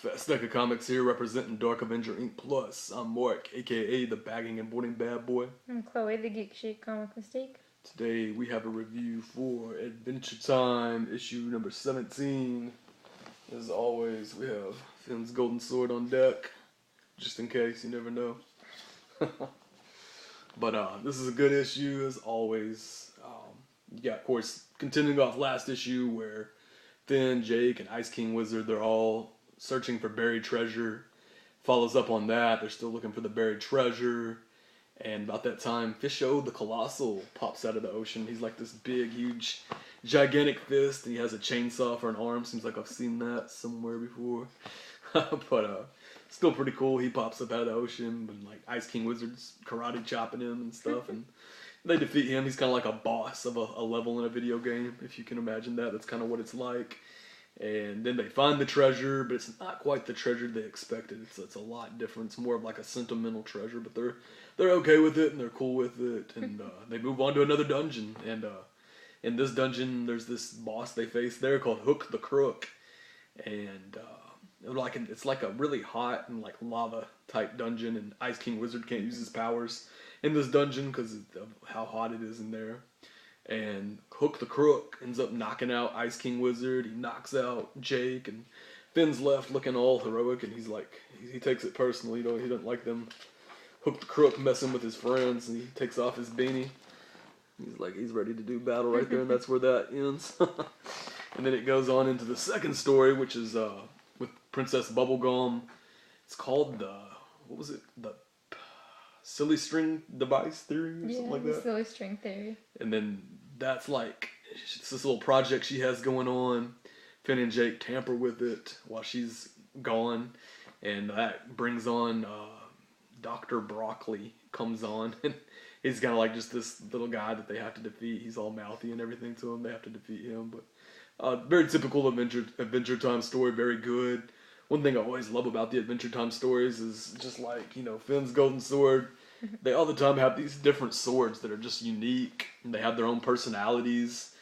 Fast Deck of Comics here, representing Dark Avenger Inc. Plus. I'm Mark, aka the bagging and boarding bad boy. I'm Chloe, the Geek Chic Comic Mystique. Today we have a review for Adventure Time, issue number 17. As always, we have Finn's Golden Sword on deck, just in case, you never know. But this is a good issue, as always. Yeah, of course, continuing off last issue where Finn, Jake, and Ice King Wizard, they're all searching for buried treasure. Follows up on that. They're still looking for the buried treasure. And about that time, Fisho the Colossal pops out of the ocean. He's like this big, huge, gigantic fist. And he has a chainsaw for an arm. Seems like I've seen that somewhere before. But still pretty cool. He pops up out of the ocean. And like Ice King Wizard's karate chopping him and stuff. And they defeat him. He's kind of like a boss of a level in a video game. If you can imagine that. That's kind of what it's like. And then they find the treasure, but it's not quite the treasure they expected. It's a lot different. It's more of like a sentimental treasure, but they're okay with it and they're cool with it. And they move on to another dungeon. And in this dungeon, there's this boss they face there called Hook the Crook. And it's like a really hot and like lava type dungeon. And Ice King Wizard can't use his powers in this dungeon because of how hot it is in there. And Hook the Crook ends up knocking out Ice King Wizard. He knocks out Jake, and Finn's left looking all heroic, and he's like, he takes it personally. He doesn't like them Hook the Crook messing with his friends, and he takes off his beanie. He's like, he's ready to do battle right there, and that's where that ends. And then it goes on into the second story, which is with Princess Bubblegum. It's called the Silly String Device Theory or something like that? Silly String Theory. And then that's like, it's this little project she has going on. Finn and Jake tamper with it while she's gone. And that brings on Dr. Broccoli comes on. And he's kind of like just this little guy that they have to defeat. He's all mouthy and everything to him. They have to defeat him. But very typical Adventure Time story. Very good. One thing I always love about the Adventure Time stories is just like, Finn's Golden Sword. They all the time have these different swords that are just unique. And they have their own personalities.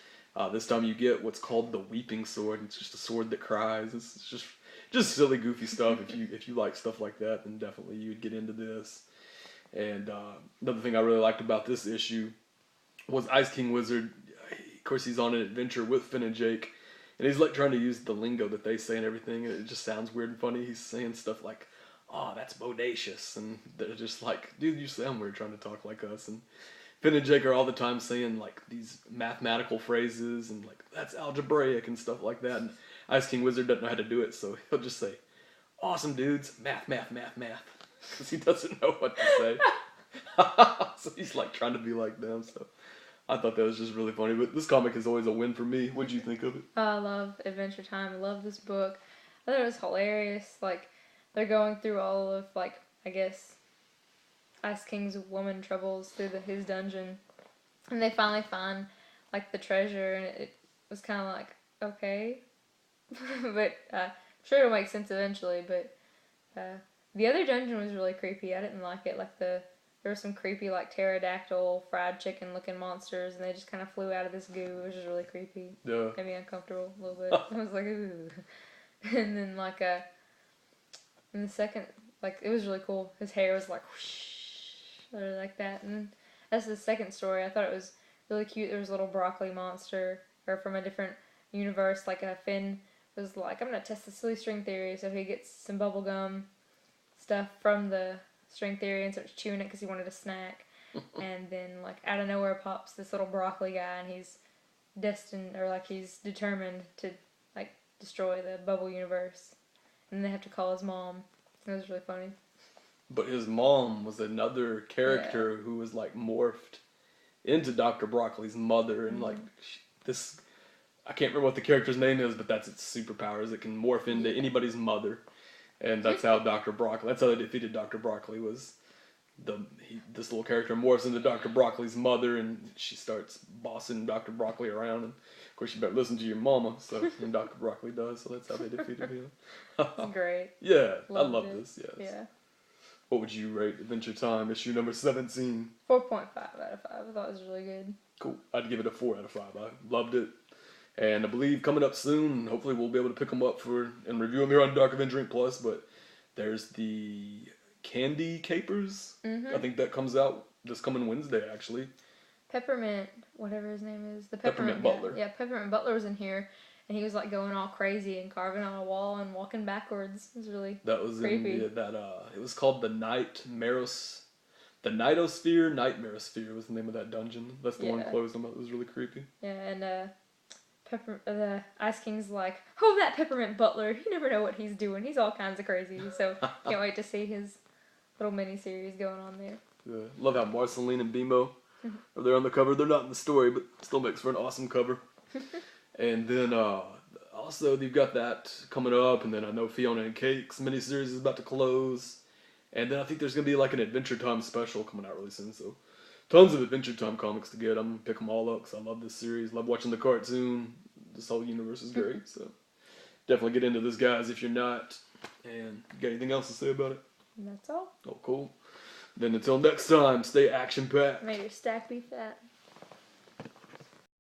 This time you get what's called the Weeping Sword. It's just a sword that cries. It's just silly, goofy stuff. If you like stuff like that, then definitely you'd get into this. And another thing I really liked about this issue was Ice King Wizard. Of course, he's on an adventure with Finn and Jake. And he's like trying to use the lingo that they say and everything, and it just sounds weird and funny. He's saying stuff like, "Oh, that's bodacious," and they're just like, "Dude, you sound weird trying to talk like us." And Finn and Jake are all the time saying like these mathematical phrases and like that's algebraic and stuff like that. And Ice King Wizard doesn't know how to do it, so he'll just say, "Awesome, dudes, math," because he doesn't know what to say. So he's like trying to be like them. So I thought that was just really funny. But this comic is always a win for me. What'd you think of it? I love Adventure Time. I love this book. I thought it was hilarious. Like, they're going through all of, like, I guess, Ice King's woman troubles through his dungeon. And they finally find, like, the treasure. And it was kind of like, okay. But I'm sure it'll make sense eventually. But the other dungeon was really creepy. I didn't like it. Like, there were some creepy, like, pterodactyl, fried chicken-looking monsters, and they just kind of flew out of this goo. It was just really creepy. Yeah. Made me uncomfortable a little bit. I was like, ooh. And then, like, in the second, like, it was really cool. His hair was, like, whoosh, or like that. And then that's the second story. I thought it was really cute. There was a little broccoli monster, or from a different universe. Like, Finn was like, I'm going to test the silly string theory. So he gets some bubblegum stuff from the string theory and starts chewing it because he wanted a snack. And then, like, out of nowhere pops this little broccoli guy, and he's destined, or like he's determined to, like, destroy the bubble universe. And they have to call his mom. It was really funny. But his mom was another character who was like morphed into Dr. Broccoli's mother, and like this, I can't remember what the character's name is, but that's its superpowers. It can morph into anybody's mother. And that's how Dr. Broccoli, that's how they defeated Dr. Broccoli, was this little character morphs into Dr. Broccoli's mother, and she starts bossing Dr. Broccoli around, and of course you better listen to your mama, and Dr. Broccoli does, so that's how they defeated him. It's great. Yeah, I love it. this, yes. Yeah. What would you rate Adventure Time, issue number 17? 4.5 out of 5. I thought it was really good. Cool. I'd give it a 4 out of 5. I loved it. And I believe coming up soon, hopefully we'll be able to pick them up and review them here on Dark Avengering Plus. But there's the Candy Capers. Mm-hmm. I think that comes out this coming Wednesday, actually. Peppermint, whatever his name is, the Peppermint guy. Butler. Yeah, Peppermint Butler was in here, and he was like going all crazy and carving on a wall and walking backwards. It was really That was creepy. in it was called the The Nightmarosphere was the name of that dungeon. That's the one closed them up. It was really creepy. Yeah, and the Ice King's like, oh, that Peppermint Butler, you never know what he's doing. He's all kinds of crazy. So can't wait to see his little mini series going on there. Yeah. Love how Marceline and Bimo are there on the cover. They're not in the story, but still makes for an awesome cover. And then also you've got that coming up, and then I know Fiona and Cake's miniseries is about to close. And then I think there's going to be like an Adventure Time special coming out really soon. So tons of Adventure Time comics to get. I'm going to pick them all up because I love this series. Love watching the cartoon. This whole universe is great. So definitely get into this, guys, if you're not. And you got anything else to say about it? And that's all. Oh, cool. Then until next time, stay action-packed. May your stack be fat.